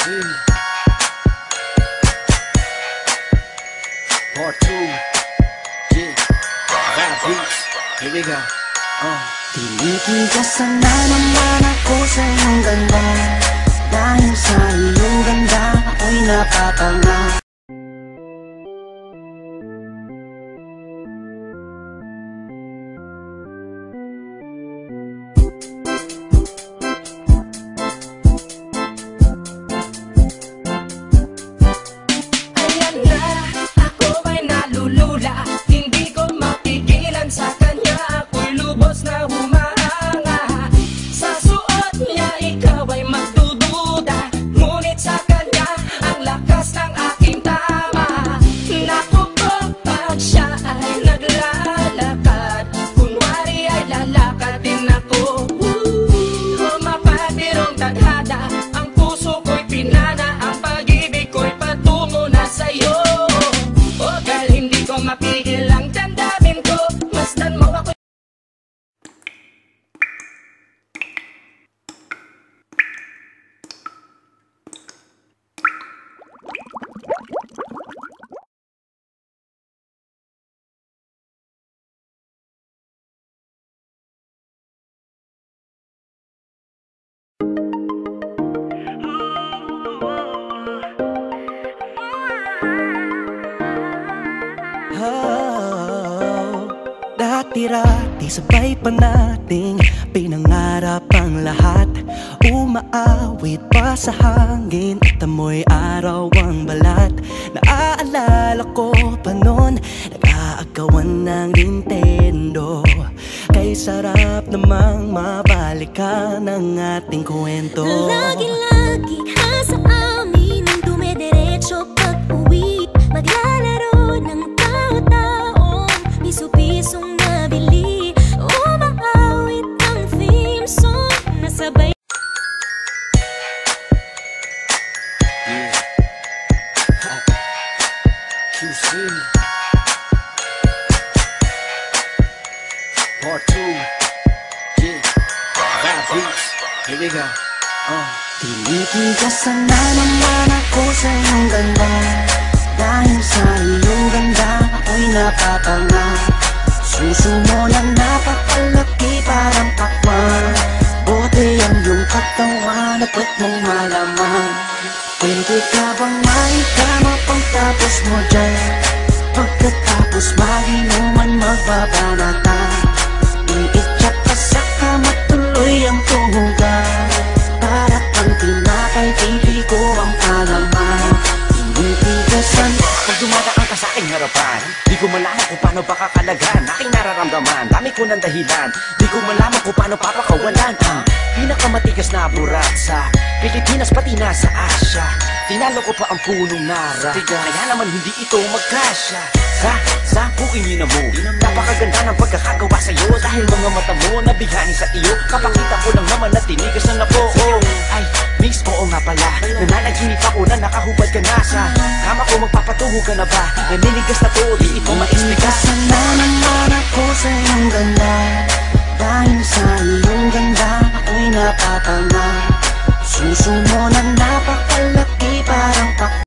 QC Part 2. Yeah, rap beats. Here we go. Tinitigasan na naman ako sa iyong ganda. Dahil sa iyong ganda, ako'y napapanga. Ayan na, ako ay nalulula. Hindi ko mapigilan sa kanya, ako'y lubos na humahanga. Sa suot niya, ikaw ay magdududa. Ngunit sa kanya, ang lakas ng aking tama. Naku po, pag siya ay naglalakad, kunwari ay lalakad din ako. Mapatirong tadhana, ang puso ko'y pinana, ang pag-ibig ko'y patungo na sa'yo. O dahil hindi ko mapigil ang damdamin ko, masdan mo ako. Dati-rati sabay pa nating pinangarap ang lahat. Umaawit pa sa hangin at amoy araw ang balat. Naaalala ko pa noon, nag-aagawan ng Nintendo. Kay sarap namang mabalikan ang ating kwento. Lagi-lagi ka sa amin ang dumediretso pag-uwi. Maglalaro ng tao-taong piso-pisong nabili. Umaawit ang theme song na sabay. Yeah. QC Part 2. Yeah, rap beats. Here we go. Tinitigasan na naman ako sa iyong ganda. Dahil sa iyong ganda, ako'y napapanga. Suso mo na napakalaki parang pakwan. Buti ang iyong katawan at ba't mong malaman. Pwede ka bang maikama pagtapos mo dyan? Pagkatapos maginuman magbabanata. Iitsak ka sa kama tuloy ang tuhugan. Para kang tinapay, pipi ko ang palaman. Tinitigasan. Pag dumadaan ka sa aking harapan, di ko malaman kung paano pakakalagan aking nararamdaman. Dami ko ng dahilan, di ko malaman kung paano papakawalan ang pinakamatigas na burat sa Pilipinas pati na sa Asya. Tinalo ko pa ang punong nara, kaya naman hindi ito magkasya. Sa buking ina mo, napakaganda ng pagkakagawa sa'yo. Dahil mga mata mo nabigani sa iyo, kapakita ko lang naman na tinigas ang labo. Ay, miss, oo nga pala, nananaginip ako na nakahubad ka na sa kama ko. Magpapatungo ka na ba? Naninigas na to, di ito ma-explica. Tinitigasan na naman ako sa iyong ganda. Dahil sa iyong ganda, ako'y napapanga. Suso mo